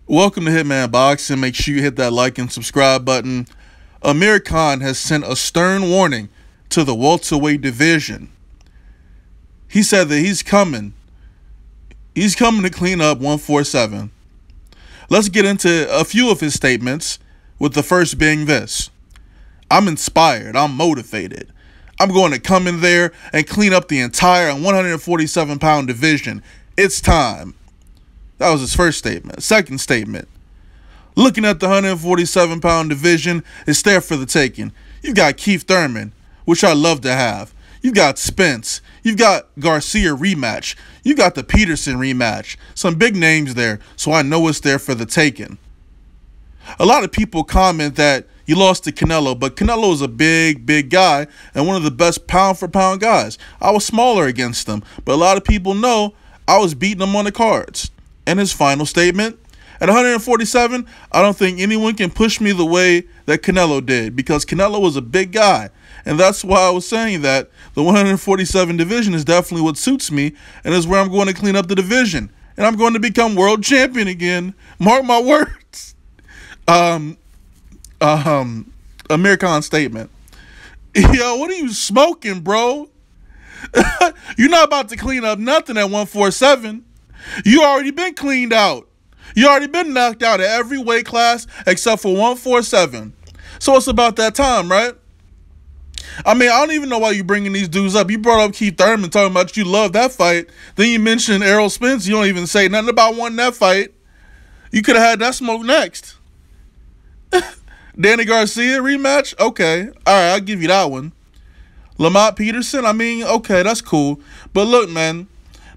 Welcome to Hitman Boxing. Make sure you hit that like and subscribe button. Amir Khan has sent a stern warning to the welterweight division. He said that he's coming. He's coming to clean up 147. Let's get into a few of his statements, with the first being this. I'm inspired. I'm motivated. I'm going to come in there and clean up the entire 147-pound division. It's time. That was his first statement. Second statement. Looking at the 147-pound division, it's there for the taking. You've got Keith Thurman, which I love to have. You've got Spence. You've got Garcia rematch. You've got the Peterson rematch. Some big names there, so I know it's there for the taking. A lot of people comment that you lost to Canelo, but Canelo is a big guy and one of the best pound-for-pound guys. I was smaller against him, but a lot of people know I was beating him on the cards. And his final statement, at 147, I don't think anyone can push me the way that Canelo did, because Canelo was a big guy. And that's why I was saying that the 147 division is definitely what suits me, and is where I'm going to clean up the division. And I'm going to become world champion again. Mark my words. Amir Khan's statement. Yo, what are you smoking, bro? You're not about to clean up nothing at 147. You already been cleaned out. You already been knocked out at every weight class except for 147. So it's about that time, right? I mean, I don't even know why you bringing these dudes up. You brought up Keith Thurman talking about you love that fight. Then you mentioned Errol Spence. You don't even say nothing about winning that fight. You could have had that smoke next. Danny Garcia rematch? Okay. All right, I'll give you that one. Lamont Peterson? I mean, okay, that's cool. But look, man,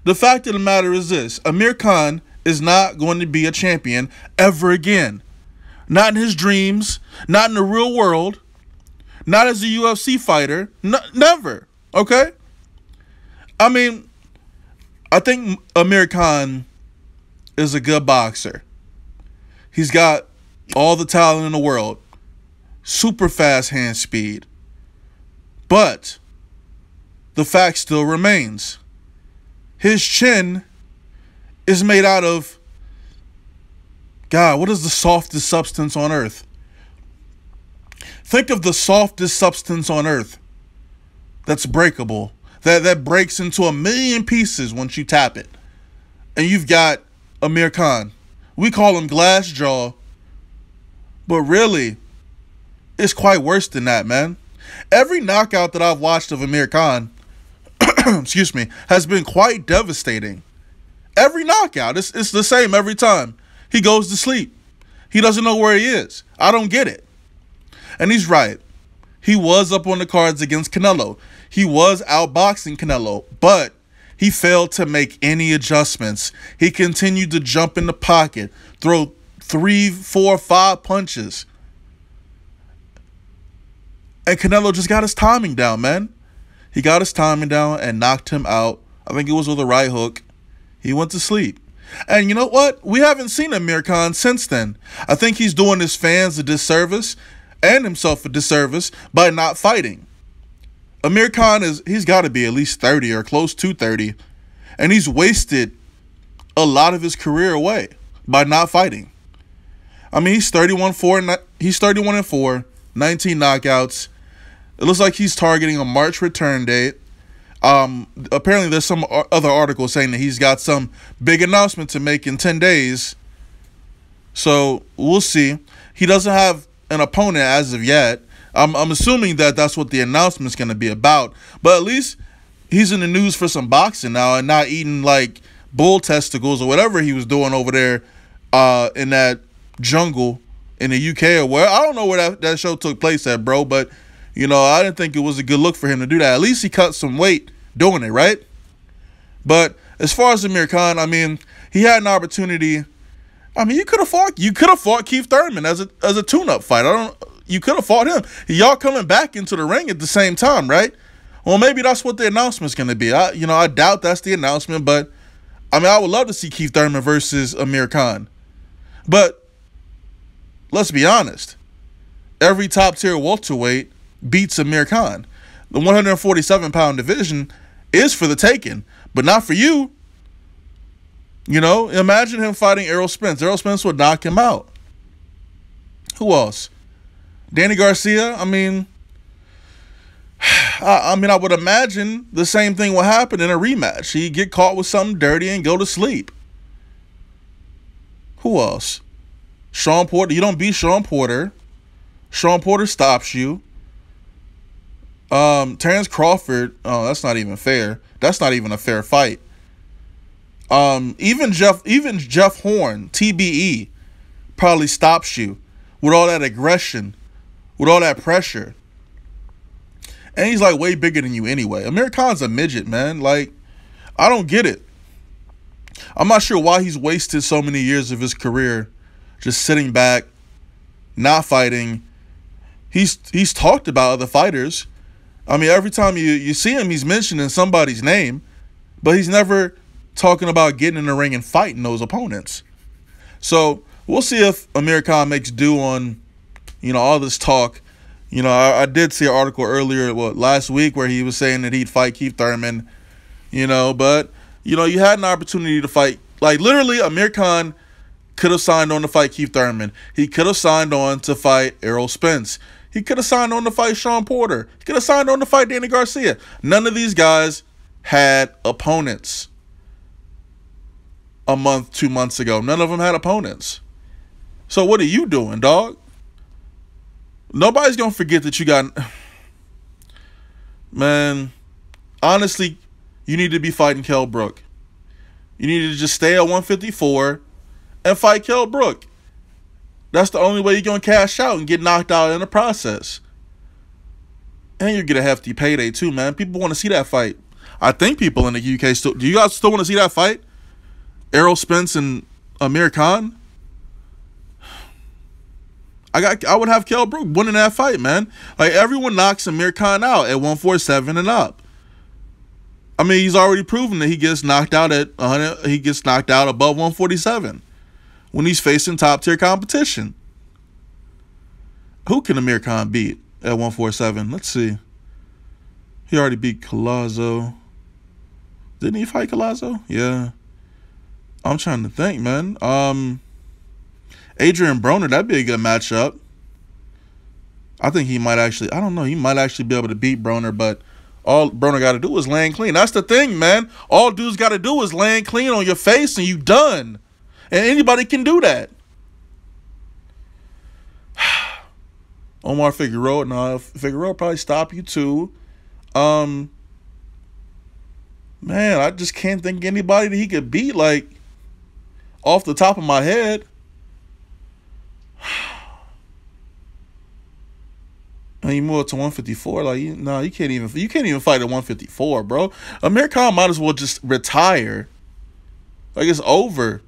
the fact of the matter is this. Amir Khan is not going to be a champion ever again. Not in his dreams. Not in the real world. Not as a UFC fighter. Never. Okay? I mean, I think Amir Khan is a good boxer. He's got all the talent in the world. Super fast hand speed. But the fact still remains. His chin is made out of, God, what is the softest substance on earth? Think of the softest substance on earth that's breakable, that breaks into a million pieces once you tap it. And you've got Amir Khan. We call him glass jaw, but really, it's quite worse than that, man. Every knockout that I've watched of Amir Khan, excuse me, has been quite devastating. Every knockout, it's the same every time. He goes to sleep. He doesn't know where he is. I don't get it. And he's right. He was up on the cards against Canelo. He was outboxing Canelo, but he failed to make any adjustments. He continued to jump in the pocket, throw 3, 4, 5 punches. And Canelo just got his timing down, man. He got his timing down and knocked him out. I think it was with a right hook. He went to sleep. And you know what? We haven't seen Amir Khan since then. I think he's doing his fans a disservice and himself a disservice by not fighting. Amir Khan he's got to be at least 30 or close to 30. And he's wasted a lot of his career away by not fighting. I mean, he's 31-4, 19 knockouts. It looks like he's targeting a March return date. Apparently there's some other article saying that he's got some big announcement to make in 10 days. So we'll see. He doesn't have an opponent as of yet. I'm assuming that that's what the announcement's going to be about. But at least he's in the news for some boxing now and not eating like bull testicles or whatever he was doing over there in that jungle in the UK or where. I don't know where that show took place at, bro. But, you know, I didn't think it was a good look for him to do that. At least he cut some weight doing it, right? But as far as Amir Khan, I mean, he had an opportunity. I mean, you could have fought Keith Thurman as a tune-up fight. You could have fought him. Y'all coming back into the ring at the same time, right? Well, maybe that's what the announcement's going to be. I doubt that's the announcement, but I mean, I would love to see Keith Thurman versus Amir Khan. But let's be honest. Every top-tier welterweight beats Amir Khan. The 147-pound division is for the taking, but not for you. You know, imagine him fighting Errol Spence. Errol Spence would knock him out. Who else? Danny Garcia. I mean, I would imagine the same thing will happen in a rematch. He'd get caught with something dirty and go to sleep. Who else? Sean Porter. You don't beat Sean Porter. Sean Porter stops you. Terrence Crawford. Oh, that's not even fair. That's not even a fair fight. Even Jeff Horn, TBE, probably stops you with all that aggression, with all that pressure. And he's like way bigger than you anyway. Amir Khan's a midget, man. Like, I don't get it. I'm not sure why he's wasted so many years of his career just sitting back, not fighting. He's talked about other fighters. I mean, every time you see him, he's mentioning somebody's name, but he's never talking about getting in the ring and fighting those opponents. So we'll see if Amir Khan makes due on, all this talk. I did see an article earlier, last week, where he was saying that he'd fight Keith Thurman, but, you had an opportunity to fight. Like, literally, Amir Khan could have signed on to fight Keith Thurman. He could have signed on to fight Errol Spence. He could have signed on to fight Sean Porter. He could have signed on to fight Danny Garcia. None of these guys had opponents a month, 2 months ago. None of them had opponents. So what are you doing, dog? Nobody's going to forget that you got... Man, honestly, you need to be fighting Kell Brook. You need to just stay at 154 and fight Kell Brook. That's the only way you're going to cash out and get knocked out in the process. And you get a hefty payday too, man. People want to see that fight. I think people in the UK still... Do you guys still want to see that fight? Errol Spence and Amir Khan? I would have Kell Brook winning that fight, man. Like, everyone knocks Amir Khan out at 147 and up. I mean, he's already proven that he gets knocked out at 100. He gets knocked out above 147 when he's facing top tier competition. Who can Amir Khan beat at 147? Let's see. He already beat Collazo. Didn't he fight Collazo? Yeah. I'm trying to think, man. Adrian Broner, that'd be a good matchup. I think he might actually, I don't know, he might actually be able to beat Broner, but all Broner got to do is land clean. That's the thing, man. All dudes got to do is land clean on your face and you done. And anybody can do that. Omar Figueroa, no, Figueroa probably stop you too. Man, I just can't think of anybody that he could beat, like, off the top of my head. And you move up to 154, like, you can't even fight at 154, bro. Amir Khan might as well just retire. Like, it's over.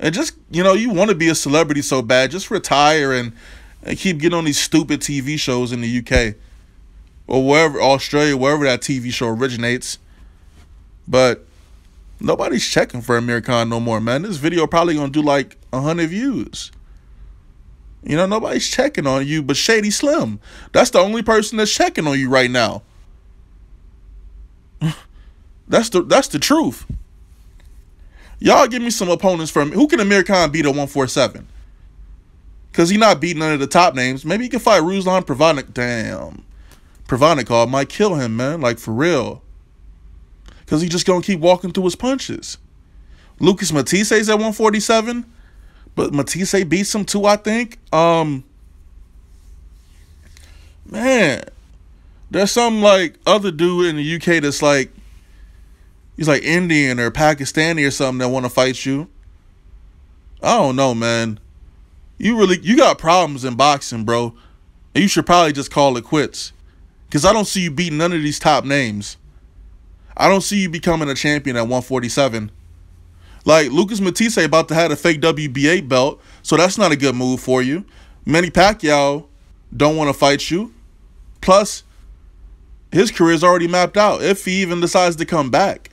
And just, you want to be a celebrity so bad, just retire and keep getting on these stupid TV shows in the UK or wherever, Australia, wherever that TV show originates. But nobody's checking for Amir Khan no more, man. This video probably gonna do like 100 views. Nobody's checking on you but Shady Slim. That's the only person that's checking on you right now. That's the truth. Y'all give me some opponents from who can Amir Khan beat at 147? Because he's not beating none of the top names. Maybe he can fight Ruslan Provodnik. Damn. Provodnikov might kill him, man. Like, for real. Because he's just going to keep walking through his punches. Lucas Matisse's at 147. But Matisse beats him too, I think. Man. There's some, like, other dude in the UK that's like, he's like Indian or Pakistani or something that want to fight you. I don't know, man. You got problems in boxing, bro. And you should probably just call it quits. Because I don't see you beating none of these top names. I don't see you becoming a champion at 147. Like, Lucas Matisse about to have a fake WBA belt, so that's not a good move for you. Manny Pacquiao don't want to fight you. Plus, his career's already mapped out if he even decides to come back.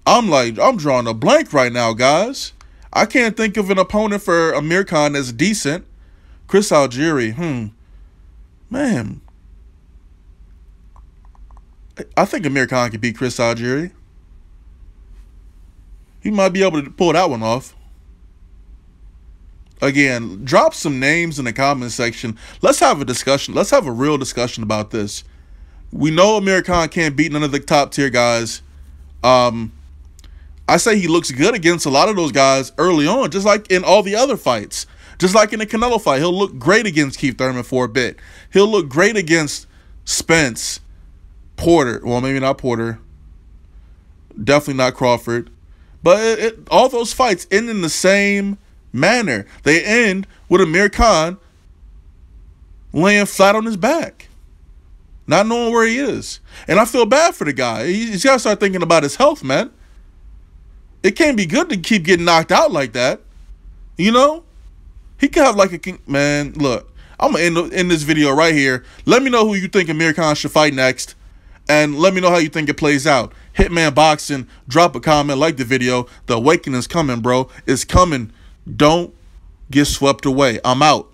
I'm drawing a blank right now, guys. I can't think of an opponent for Amir Khan that's decent. Chris Algieri, man. I think Amir Khan could beat Chris Algieri. he might be able to pull that one off. Again, drop some names in the comment section. Let's have a discussion. Let's have a real discussion about this. We know Amir Khan can't beat none of the top tier guys. I say he looks good against a lot of those guys early on, just like in all the other fights. Just like in the Canelo fight, he'll look great against Keith Thurman for a bit. He'll look great against Spence, Porter. Well, maybe not Porter. Definitely not Crawford. But all those fights end in the same manner. They end with Amir Khan laying flat on his back, not knowing where he is. And I feel bad for the guy. He's got to start thinking about his health, man. It can't be good to keep getting knocked out like that. You know? He could have like a... Man, look. I'm going to end this video right here. Let me know who you think Amir Khan should fight next. And let me know how you think it plays out. Hitman Boxing, drop a comment, like the video. The awakening's coming, bro. It's coming. Don't get swept away. I'm out.